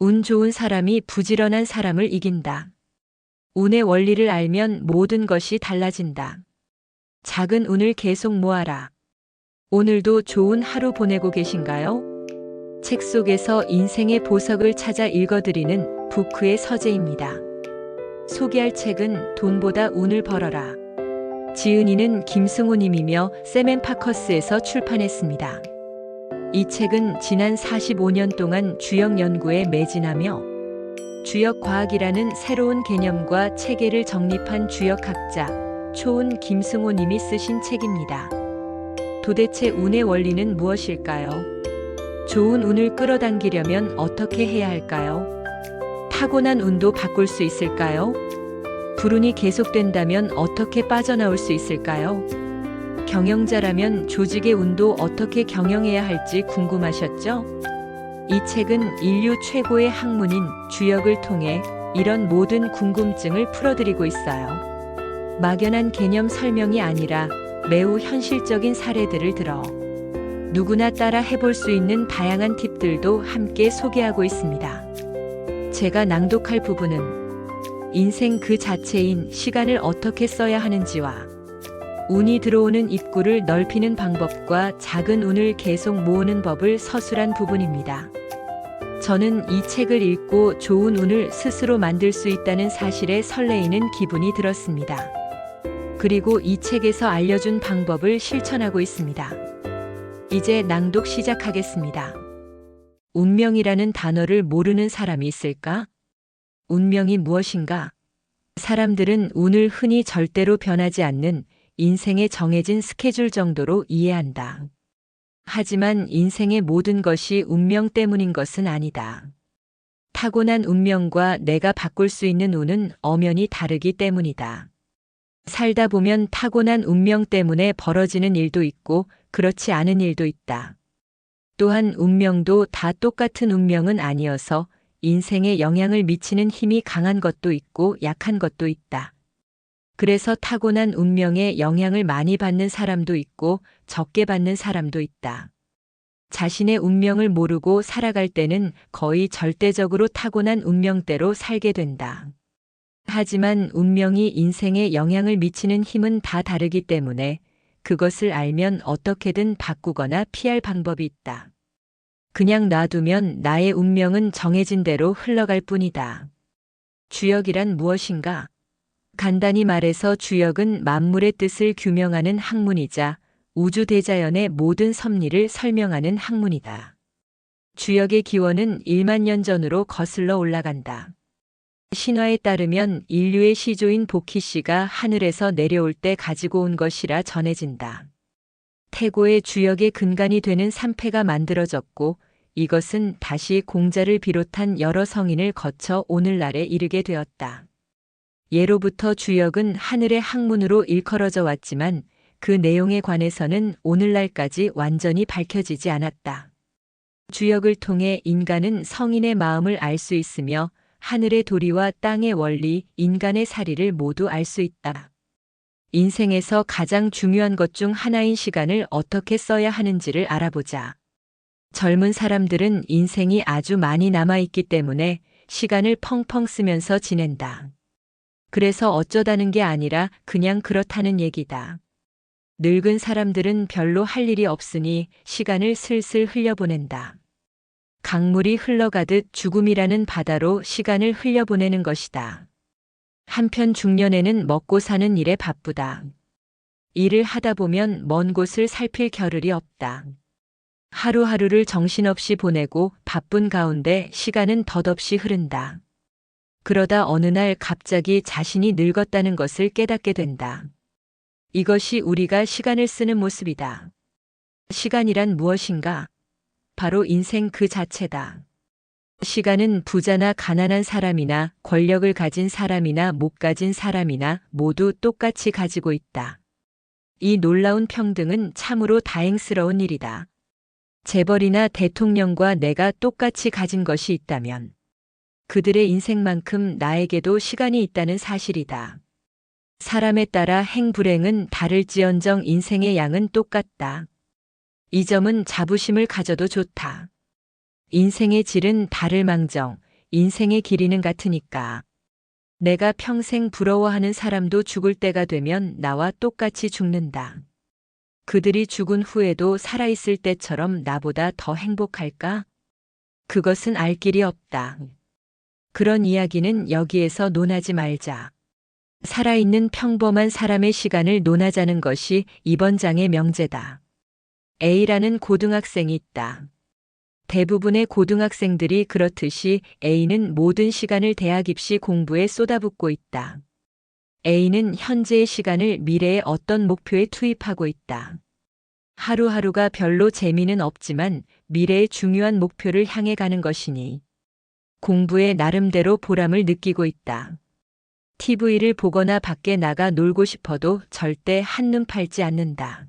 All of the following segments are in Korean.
운 좋은 사람이 부지런한 사람을 이긴다. 운의 원리를 알면 모든 것이 달라진다. 작은 운을 계속 모아라. 오늘도 좋은 하루 보내고 계신가요? 책 속에서 인생의 보석을 찾아 읽어드리는 부크의 서재입니다. 소개할 책은 돈보다 운을 벌어라. 지은이는 김승우님이며 샘앤파커스에서 출판했습니다. 이 책은 지난 45년 동안 주역 연구에 매진하며 주역과학이라는 새로운 개념과 체계를 정립한 주역학자 초운 김승우님이 쓰신 책입니다. 도대체 운의 원리는 무엇일까요? 좋은 운을 끌어당기려면 어떻게 해야 할까요? 타고난 운도 바꿀 수 있을까요? 불운이 계속된다면 어떻게 빠져나올 수 있을까요? 경영자라면 조직의 운도 어떻게 경영해야 할지 궁금하셨죠? 이 책은 인류 최고의 학문인 주역을 통해 이런 모든 궁금증을 풀어드리고 있어요. 막연한 개념 설명이 아니라 매우 현실적인 사례들을 들어 누구나 따라 해볼 수 있는 다양한 팁들도 함께 소개하고 있습니다. 제가 낭독할 부분은 인생 그 자체인 시간을 어떻게 써야 하는지와 운이 들어오는 입구를 넓히는 방법과 작은 운을 계속 모으는 법을 서술한 부분입니다. 저는 이 책을 읽고 좋은 운을 스스로 만들 수 있다는 사실에 설레이는 기분이 들었습니다. 그리고 이 책에서 알려준 방법을 실천하고 있습니다. 이제 낭독 시작하겠습니다. 운명이라는 단어를 모르는 사람이 있을까? 운명이 무엇인가? 사람들은 운을 흔히 절대로 변하지 않는 인생의 정해진 스케줄 정도로 이해한다. 하지만 인생의 모든 것이 운명 때문인 것은 아니다. 타고난 운명과 내가 바꿀 수 있는 운은 엄연히 다르기 때문이다. 살다 보면 타고난 운명 때문에 벌어지는 일도 있고 그렇지 않은 일도 있다. 또한 운명도 다 똑같은 운명은 아니어서 인생에 영향을 미치는 힘이 강한 것도 있고 약한 것도 있다. 그래서 타고난 운명에 영향을 많이 받는 사람도 있고 적게 받는 사람도 있다. 자신의 운명을 모르고 살아갈 때는 거의 절대적으로 타고난 운명대로 살게 된다. 하지만 운명이 인생에 영향을 미치는 힘은 다 다르기 때문에 그것을 알면 어떻게든 바꾸거나 피할 방법이 있다. 그냥 놔두면 나의 운명은 정해진 대로 흘러갈 뿐이다. 주역이란 무엇인가? 간단히 말해서 주역은 만물의 뜻을 규명하는 학문이자 우주 대자연의 모든 섭리를 설명하는 학문이다. 주역의 기원은 1만 년 전으로 거슬러 올라간다. 신화에 따르면 인류의 시조인 보키씨가 하늘에서 내려올 때 가지고 온 것이라 전해진다. 태고의 주역의 근간이 되는 삼패가 만들어졌고 이것은 다시 공자를 비롯한 여러 성인을 거쳐 오늘날에 이르게 되었다. 예로부터 주역은 하늘의 학문으로 일컬어져 왔지만 그 내용에 관해서는 오늘날까지 완전히 밝혀지지 않았다. 주역을 통해 인간은 성인의 마음을 알 수 있으며 하늘의 도리와 땅의 원리, 인간의 사리를 모두 알 수 있다. 인생에서 가장 중요한 것 중 하나인 시간을 어떻게 써야 하는지를 알아보자. 젊은 사람들은 인생이 아주 많이 남아있기 때문에 시간을 펑펑 쓰면서 지낸다. 그래서 어쩌다는 게 아니라 그냥 그렇다는 얘기다. 늙은 사람들은 별로 할 일이 없으니 시간을 슬슬 흘려보낸다. 강물이 흘러가듯 죽음이라는 바다로 시간을 흘려보내는 것이다. 한편 중년에는 먹고 사는 일에 바쁘다. 일을 하다 보면 먼 곳을 살필 겨를이 없다. 하루하루를 정신없이 보내고 바쁜 가운데 시간은 덧없이 흐른다. 그러다 어느 날 갑자기 자신이 늙었다는 것을 깨닫게 된다. 이것이 우리가 시간을 쓰는 모습이다. 시간이란 무엇인가? 바로 인생 그 자체다. 시간은 부자나 가난한 사람이나 권력을 가진 사람이나 못 가진 사람이나 모두 똑같이 가지고 있다. 이 놀라운 평등은 참으로 다행스러운 일이다. 재벌이나 대통령과 내가 똑같이 가진 것이 있다면 그들의 인생만큼 나에게도 시간이 있다는 사실이다. 사람에 따라 행불행은 다를지언정 인생의 양은 똑같다. 이 점은 자부심을 가져도 좋다. 인생의 질은 다를망정 인생의 길이는 같으니까. 내가 평생 부러워하는 사람도 죽을 때가 되면 나와 똑같이 죽는다. 그들이 죽은 후에도 살아있을 때처럼 나보다 더 행복할까? 그것은 알 길이 없다. 그런 이야기는 여기에서 논하지 말자. 살아있는 평범한 사람의 시간을 논하자는 것이 이번 장의 명제다. A라는 고등학생이 있다. 대부분의 고등학생들이 그렇듯이 A는 모든 시간을 대학 입시 공부에 쏟아붓고 있다. A는 현재의 시간을 미래의 어떤 목표에 투입하고 있다. 하루하루가 별로 재미는 없지만 미래의 중요한 목표를 향해 가는 것이니 공부에 나름대로 보람을 느끼고 있다. TV를 보거나 밖에 나가 놀고 싶어도 절대 한눈 팔지 않는다.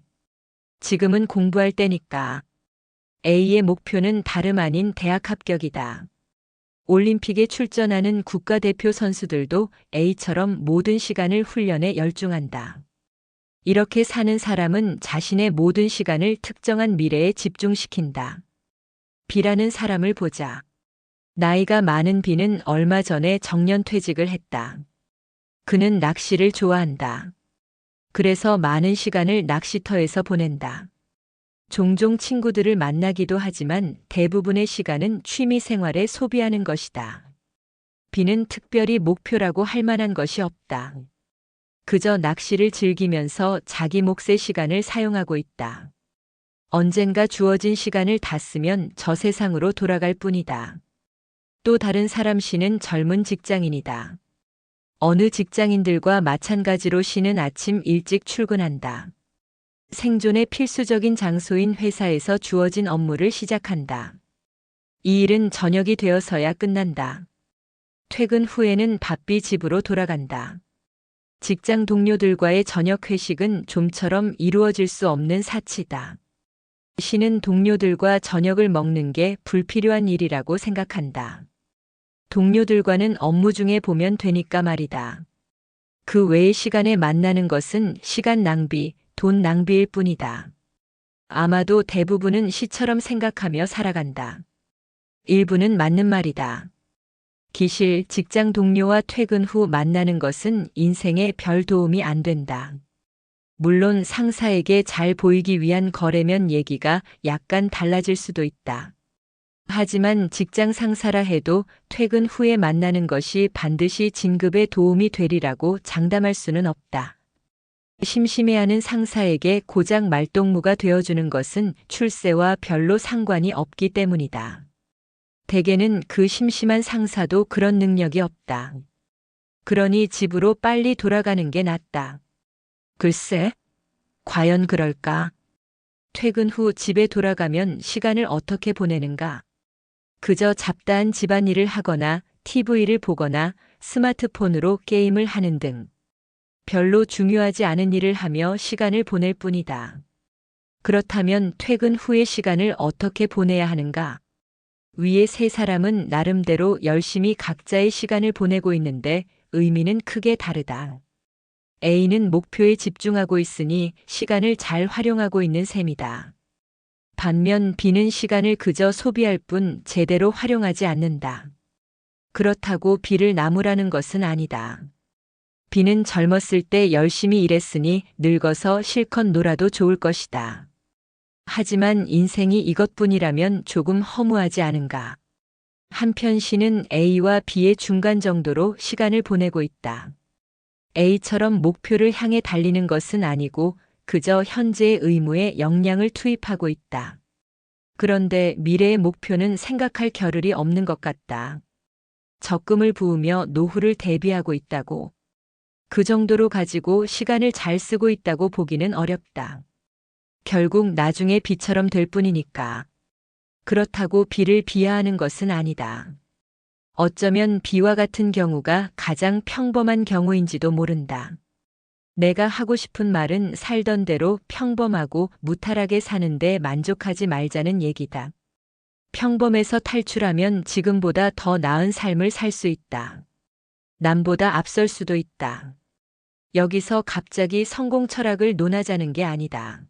지금은 공부할 때니까. A의 목표는 다름 아닌 대학 합격이다. 올림픽에 출전하는 국가대표 선수들도 A처럼 모든 시간을 훈련에 열중한다. 이렇게 사는 사람은 자신의 모든 시간을 특정한 미래에 집중시킨다. B라는 사람을 보자. 나이가 많은 B는 얼마 전에 정년퇴직을 했다. 그는 낚시를 좋아한다. 그래서 많은 시간을 낚시터에서 보낸다. 종종 친구들을 만나기도 하지만 대부분의 시간은 취미 생활에 소비하는 것이다. B는 특별히 목표라고 할 만한 것이 없다. 그저 낚시를 즐기면서 자기 몫의 시간을 사용하고 있다. 언젠가 주어진 시간을 다 쓰면 저 세상으로 돌아갈 뿐이다. 또 다른 사람 C는 젊은 직장인이다. 어느 직장인들과 마찬가지로 C는 아침 일찍 출근한다. 생존의 필수적인 장소인 회사에서 주어진 업무를 시작한다. 이 일은 저녁이 되어서야 끝난다. 퇴근 후에는 바삐 집으로 돌아간다. 직장 동료들과의 저녁 회식은 좀처럼 이루어질 수 없는 사치다. C는 동료들과 저녁을 먹는 게 불필요한 일이라고 생각한다. 동료들과는 업무 중에 보면 되니까 말이다. 그 외의 시간에 만나는 것은 시간 낭비, 돈 낭비일 뿐이다. 아마도 대부분은 C처럼 생각하며 살아간다. 일부는 맞는 말이다. 기실, 직장 동료와 퇴근 후 만나는 것은 인생에 별 도움이 안 된다. 물론 상사에게 잘 보이기 위한 거래면 얘기가 약간 달라질 수도 있다. 하지만 직장 상사라 해도 퇴근 후에 만나는 것이 반드시 진급에 도움이 되리라고 장담할 수는 없다. 심심해하는 상사에게 고작 말동무가 되어주는 것은 출세와 별로 상관이 없기 때문이다. 대개는 그 심심한 상사도 그런 능력이 없다. 그러니 집으로 빨리 돌아가는 게 낫다. 글쎄, 과연 그럴까? 퇴근 후 집에 돌아가면 시간을 어떻게 보내는가? 그저 잡다한 집안일을 하거나 TV를 보거나 스마트폰으로 게임을 하는 등 별로 중요하지 않은 일을 하며 시간을 보낼 뿐이다. 그렇다면 퇴근 후의 시간을 어떻게 보내야 하는가? 위의 세 사람은 나름대로 열심히 각자의 시간을 보내고 있는데 의미는 크게 다르다. A는 목표에 집중하고 있으니 시간을 잘 활용하고 있는 셈이다. 반면 B는 시간을 그저 소비할 뿐 제대로 활용하지 않는다. 그렇다고 B를 나무라는 것은 아니다. B는 젊었을 때 열심히 일했으니 늙어서 실컷 놀아도 좋을 것이다. 하지만 인생이 이것뿐이라면 조금 허무하지 않은가. 한편 C는 A와 B의 중간 정도로 시간을 보내고 있다. A처럼 목표를 향해 달리는 것은 아니고 그저 현재의 의무에 역량을 투입하고 있다. 그런데 미래의 목표는 생각할 겨를이 없는 것 같다. 적금을 부으며 노후를 대비하고 있다고. 그 정도로 가지고 시간을 잘 쓰고 있다고 보기는 어렵다. 결국 나중에 B처럼 될 뿐이니까. 그렇다고 B를 비하하는 것은 아니다. 어쩌면 B와 같은 경우가 가장 평범한 경우인지도 모른다. 내가 하고 싶은 말은 살던 대로 평범하고 무탈하게 사는데 만족하지 말자는 얘기다. 평범에서 탈출하면 지금보다 더 나은 삶을 살 수 있다. 남보다 앞설 수도 있다. 여기서 갑자기 성공 철학을 논하자는 게 아니다.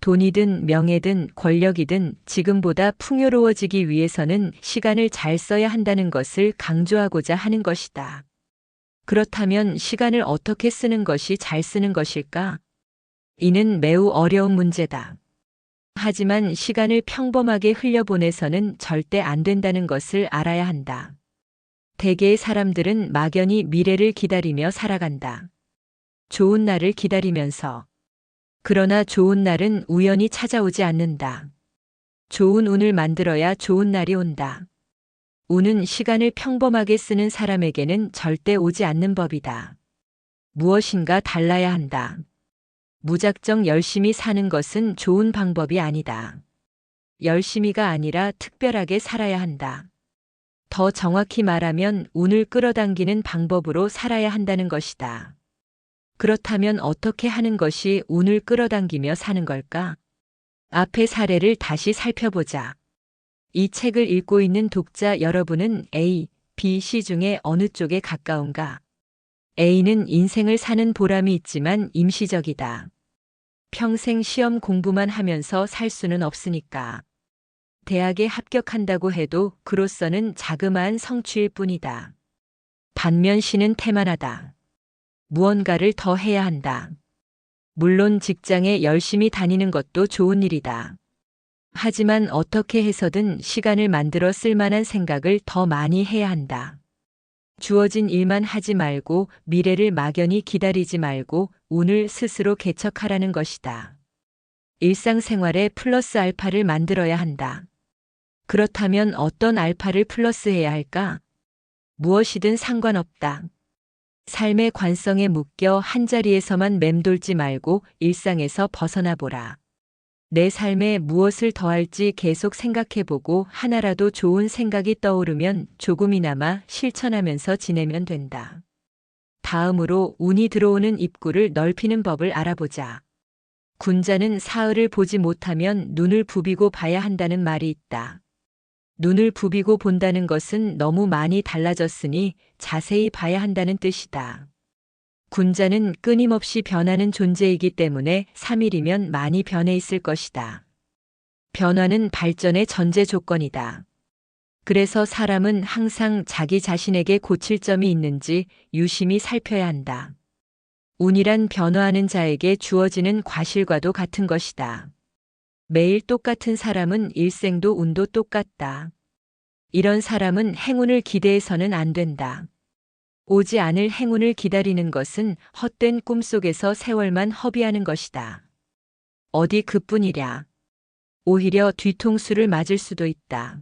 돈이든 명예든 권력이든 지금보다 풍요로워지기 위해서는 시간을 잘 써야 한다는 것을 강조하고자 하는 것이다. 그렇다면 시간을 어떻게 쓰는 것이 잘 쓰는 것일까? 이는 매우 어려운 문제다. 하지만 시간을 평범하게 흘려보내서는 절대 안 된다는 것을 알아야 한다. 대개의 사람들은 막연히 미래를 기다리며 살아간다. 좋은 날을 기다리면서. 그러나 좋은 날은 우연히 찾아오지 않는다. 좋은 운을 만들어야 좋은 날이 온다. 운은 시간을 평범하게 쓰는 사람에게는 절대 오지 않는 법이다. 무엇인가 달라야 한다. 무작정 열심히 사는 것은 좋은 방법이 아니다. 열심히가 아니라 특별하게 살아야 한다. 더 정확히 말하면 운을 끌어당기는 방법으로 살아야 한다는 것이다. 그렇다면 어떻게 하는 것이 운을 끌어당기며 사는 걸까? 앞의 사례를 다시 살펴보자. 이 책을 읽고 있는 독자 여러분은 A, B, C 중에 어느 쪽에 가까운가? A는 인생을 사는 보람이 있지만 임시적이다. 평생 시험 공부만 하면서 살 수는 없으니까. 대학에 합격한다고 해도 그로서는 자그마한 성취일 뿐이다. 반면 C는 태만하다. 무언가를 더 해야 한다. 물론 직장에 열심히 다니는 것도 좋은 일이다. 하지만 어떻게 해서든 시간을 만들어 쓸 만한 생각을 더 많이 해야 한다. 주어진 일만 하지 말고 미래를 막연히 기다리지 말고 운을 스스로 개척하라는 것이다. 일상생활에 플러스 알파를 만들어야 한다. 그렇다면 어떤 알파를 플러스해야 할까? 무엇이든 상관없다. 삶의 관성에 묶여 한자리에서만 맴돌지 말고 일상에서 벗어나 보라. 내 삶에 무엇을 더할지 계속 생각해보고 하나라도 좋은 생각이 떠오르면 조금이나마 실천하면서 지내면 된다. 다음으로 운이 들어오는 입구를 넓히는 법을 알아보자. 군자는 사흘을 보지 못하면 눈을 부비고 봐야 한다는 말이 있다. 눈을 부비고 본다는 것은 너무 많이 달라졌으니 자세히 봐야 한다는 뜻이다. 군자는 끊임없이 변하는 존재이기 때문에 3일이면 많이 변해 있을 것이다. 변화는 발전의 전제 조건이다. 그래서 사람은 항상 자기 자신에게 고칠 점이 있는지 유심히 살펴야 한다. 운이란 변화하는 자에게 주어지는 과실과도 같은 것이다. 매일 똑같은 사람은 일생도 운도 똑같다. 이런 사람은 행운을 기대해서는 안 된다. 오지 않을 행운을 기다리는 것은 헛된 꿈속에서 세월만 허비하는 것이다. 어디 그뿐이랴. 오히려 뒤통수를 맞을 수도 있다.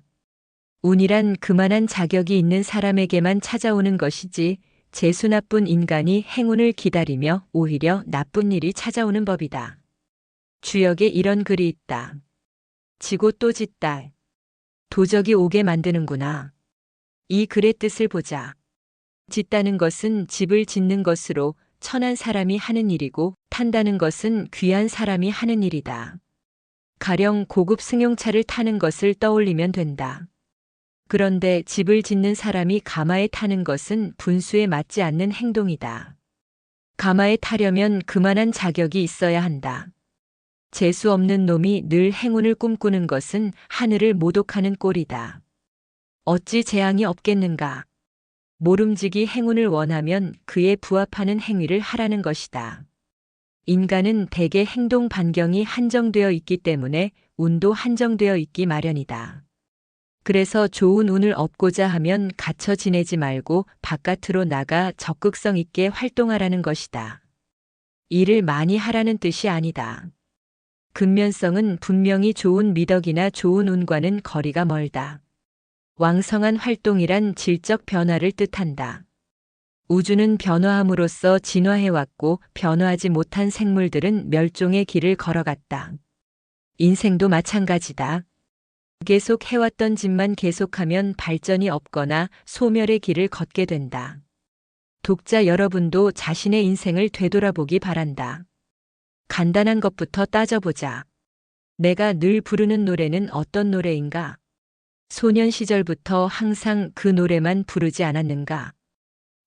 운이란 그만한 자격이 있는 사람에게만 찾아오는 것이지 재수 나쁜 인간이 행운을 기다리며 오히려 나쁜 일이 찾아오는 법이다. 주역에 이런 글이 있다. 지고 또 짓다. 도적이 오게 만드는구나. 이 글의 뜻을 보자. 짓다는 것은 집을 짓는 것으로 천한 사람이 하는 일이고 탄다는 것은 귀한 사람이 하는 일이다. 가령 고급 승용차를 타는 것을 떠올리면 된다. 그런데 집을 짓는 사람이 가마에 타는 것은 분수에 맞지 않는 행동이다. 가마에 타려면 그만한 자격이 있어야 한다. 재수 없는 놈이 늘 행운을 꿈꾸는 것은 하늘을 모독하는 꼴이다. 어찌 재앙이 없겠는가? 모름지기 행운을 원하면 그에 부합하는 행위를 하라는 것이다. 인간은 대개 행동 반경이 한정되어 있기 때문에 운도 한정되어 있기 마련이다. 그래서 좋은 운을 얻고자 하면 갇혀 지내지 말고 바깥으로 나가 적극성 있게 활동하라는 것이다. 일을 많이 하라는 뜻이 아니다. 근면성은 분명히 좋은 미덕이나 좋은 운과는 거리가 멀다. 왕성한 활동이란 질적 변화를 뜻한다. 우주는 변화함으로써 진화해왔고 변화하지 못한 생물들은 멸종의 길을 걸어갔다. 인생도 마찬가지다. 계속 해왔던 짓만 계속하면 발전이 없거나 소멸의 길을 걷게 된다. 독자 여러분도 자신의 인생을 되돌아보기 바란다. 간단한 것부터 따져보자. 내가 늘 부르는 노래는 어떤 노래인가? 소년 시절부터 항상 그 노래만 부르지 않았는가?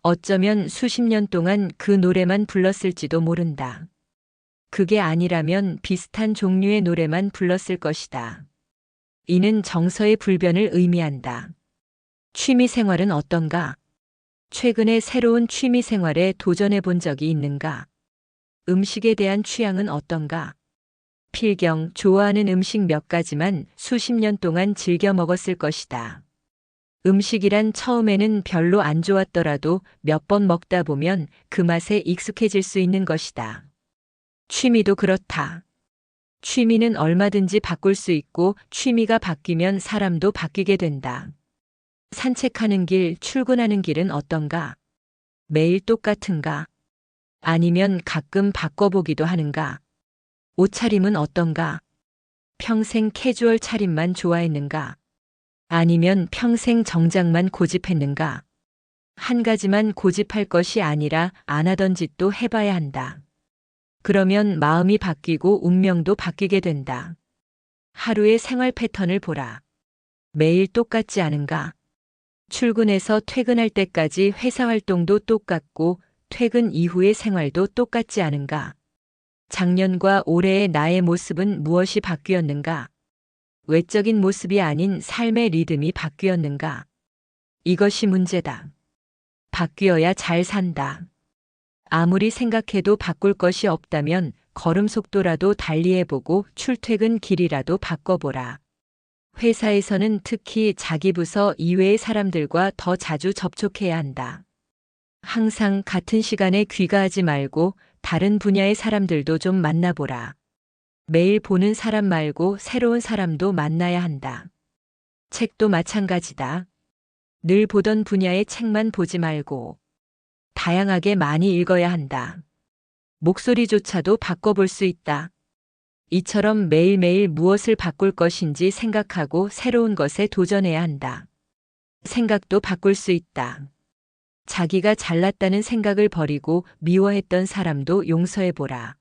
어쩌면 수십 년 동안 그 노래만 불렀을지도 모른다. 그게 아니라면 비슷한 종류의 노래만 불렀을 것이다. 이는 정서의 불변을 의미한다. 취미 생활은 어떤가? 최근에 새로운 취미 생활에 도전해 본 적이 있는가? 음식에 대한 취향은 어떤가? 필경, 좋아하는 음식 몇 가지만 수십 년 동안 즐겨 먹었을 것이다. 음식이란 처음에는 별로 안 좋았더라도 몇 번 먹다 보면 그 맛에 익숙해질 수 있는 것이다. 취미도 그렇다. 취미는 얼마든지 바꿀 수 있고 취미가 바뀌면 사람도 바뀌게 된다. 산책하는 길, 출근하는 길은 어떤가? 매일 똑같은가? 아니면 가끔 바꿔보기도 하는가? 옷차림은 어떤가? 평생 캐주얼 차림만 좋아했는가? 아니면 평생 정장만 고집했는가? 한 가지만 고집할 것이 아니라 안 하던 짓도 해봐야 한다. 그러면 마음이 바뀌고 운명도 바뀌게 된다. 하루의 생활 패턴을 보라. 매일 똑같지 않은가? 출근해서 퇴근할 때까지 회사 활동도 똑같고 퇴근 이후의 생활도 똑같지 않은가? 작년과 올해의 나의 모습은 무엇이 바뀌었는가? 외적인 모습이 아닌 삶의 리듬이 바뀌었는가? 이것이 문제다. 바뀌어야 잘 산다. 아무리 생각해도 바꿀 것이 없다면 걸음 속도라도 달리해보고 출퇴근 길이라도 바꿔보라. 회사에서는 특히 자기 부서 이외의 사람들과 더 자주 접촉해야 한다. 항상 같은 시간에 귀가하지 말고 다른 분야의 사람들도 좀 만나보라. 매일 보는 사람 말고 새로운 사람도 만나야 한다. 책도 마찬가지다. 늘 보던 분야의 책만 보지 말고 다양하게 많이 읽어야 한다. 목소리조차도 바꿔볼 수 있다. 이처럼 매일매일 무엇을 바꿀 것인지 생각하고 새로운 것에 도전해야 한다. 생각도 바꿀 수 있다. 자기가 잘났다는 생각을 버리고 미워했던 사람도 용서해보라.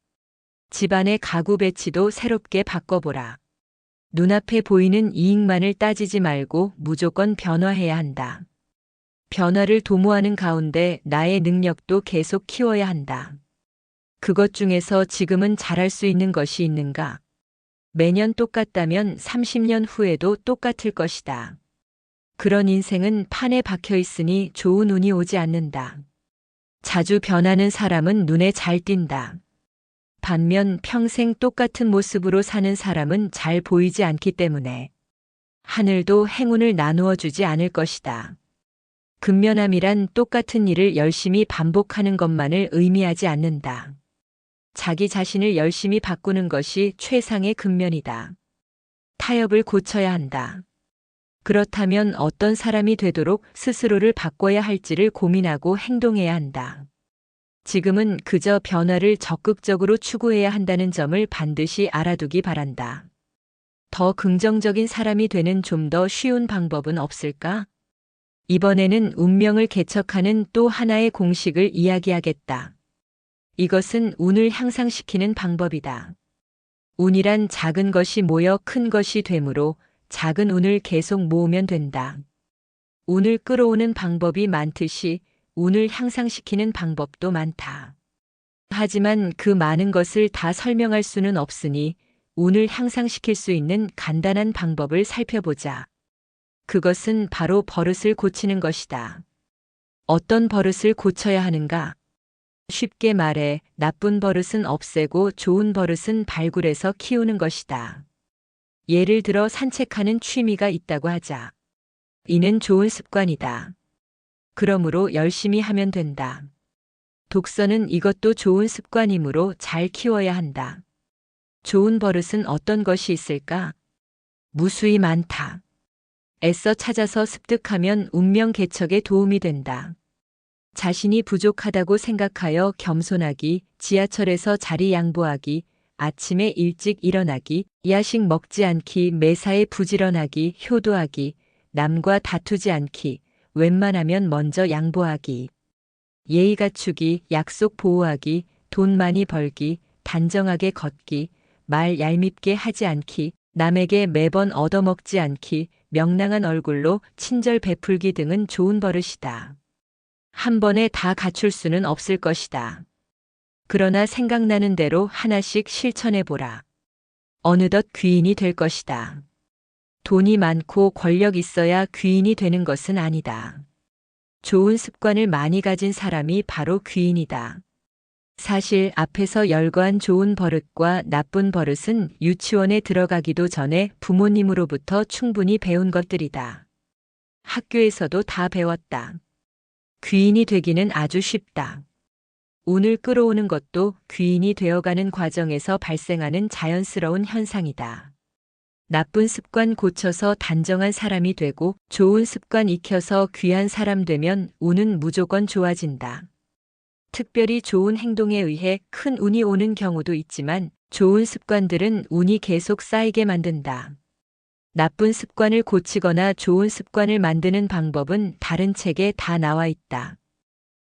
집안의 가구 배치도 새롭게 바꿔보라. 눈앞에 보이는 이익만을 따지지 말고 무조건 변화해야 한다. 변화를 도모하는 가운데 나의 능력도 계속 키워야 한다. 그것 중에서 지금은 잘할 수 있는 것이 있는가? 매년 똑같다면 30년 후에도 똑같을 것이다. 그런 인생은 판에 박혀 있으니 좋은 운이 오지 않는다. 자주 변하는 사람은 눈에 잘 띈다. 반면 평생 똑같은 모습으로 사는 사람은 잘 보이지 않기 때문에 하늘도 행운을 나누어 주지 않을 것이다. 근면함이란 똑같은 일을 열심히 반복하는 것만을 의미하지 않는다. 자기 자신을 열심히 바꾸는 것이 최상의 근면이다. 타협을 고쳐야 한다. 그렇다면 어떤 사람이 되도록 스스로를 바꿔야 할지를 고민하고 행동해야 한다. 지금은 그저 변화를 적극적으로 추구해야 한다는 점을 반드시 알아두기 바란다. 더 긍정적인 사람이 되는 좀 더 쉬운 방법은 없을까? 이번에는 운명을 개척하는 또 하나의 공식을 이야기하겠다. 이것은 운을 향상시키는 방법이다. 운이란 작은 것이 모여 큰 것이 되므로 작은 운을 계속 모으면 된다. 운을 끌어오는 방법이 많듯이 운을 향상시키는 방법도 많다. 하지만 그 많은 것을 다 설명할 수는 없으니 운을 향상시킬 수 있는 간단한 방법을 살펴보자. 그것은 바로 버릇을 고치는 것이다. 어떤 버릇을 고쳐야 하는가? 쉽게 말해 나쁜 버릇은 없애고 좋은 버릇은 발굴해서 키우는 것이다. 예를 들어 산책하는 취미가 있다고 하자. 이는 좋은 습관이다. 그러므로 열심히 하면 된다. 독서는 이것도 좋은 습관이므로 잘 키워야 한다. 좋은 버릇은 어떤 것이 있을까? 무수히 많다. 애써 찾아서 습득하면 운명 개척에 도움이 된다. 자신이 부족하다고 생각하여 겸손하기, 지하철에서 자리 양보하기, 아침에 일찍 일어나기, 야식 먹지 않기, 매사에 부지런하기, 효도하기, 남과 다투지 않기, 웬만하면 먼저 양보하기, 예의 갖추기, 약속 보호하기, 돈 많이 벌기, 단정하게 걷기, 말 얄밉게 하지 않기, 남에게 매번 얻어먹지 않기, 명랑한 얼굴로 친절 베풀기 등은 좋은 버릇이다. 한 번에 다 갖출 수는 없을 것이다. 그러나 생각나는 대로 하나씩 실천해보라. 어느덧 귀인이 될 것이다. 돈이 많고 권력 있어야 귀인이 되는 것은 아니다. 좋은 습관을 많이 가진 사람이 바로 귀인이다. 사실 앞에서 열거한 좋은 버릇과 나쁜 버릇은 유치원에 들어가기도 전에 부모님으로부터 충분히 배운 것들이다. 학교에서도 다 배웠다. 귀인이 되기는 아주 쉽다. 운을 끌어오는 것도 귀인이 되어가는 과정에서 발생하는 자연스러운 현상이다. 나쁜 습관 고쳐서 단정한 사람이 되고 좋은 습관 익혀서 귀한 사람 되면 운은 무조건 좋아진다. 특별히 좋은 행동에 의해 큰 운이 오는 경우도 있지만 좋은 습관들은 운이 계속 쌓이게 만든다. 나쁜 습관을 고치거나 좋은 습관을 만드는 방법은 다른 책에 다 나와 있다.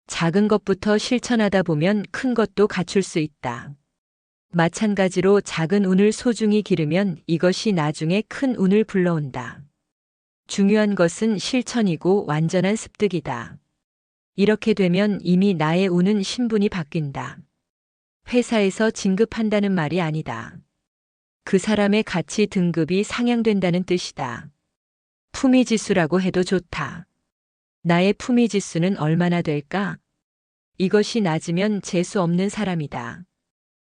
작은 것부터 실천하다 보면 큰 것도 갖출 수 있다. 마찬가지로 작은 운을 소중히 기르면 이것이 나중에 큰 운을 불러온다. 중요한 것은 실천이고 완전한 습득이다. 이렇게 되면 이미 나의 운은 신분이 바뀐다. 회사에서 진급한다는 말이 아니다. 그 사람의 가치 등급이 상향된다는 뜻이다. 품위지수라고 해도 좋다. 나의 품위지수는 얼마나 될까? 이것이 낮으면 재수 없는 사람이다.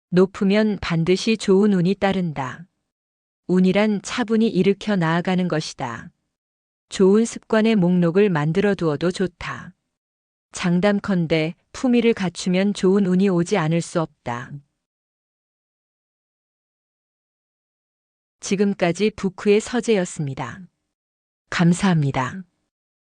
높으면 반드시 좋은 운이 따른다. 운이란 차분히 일으켜 나아가는 것이다. 좋은 습관의 목록을 만들어 두어도 좋다. 장담컨대 품위를 갖추면 좋은 운이 오지 않을 수 없다. 지금까지 부크의 서재였습니다. 감사합니다.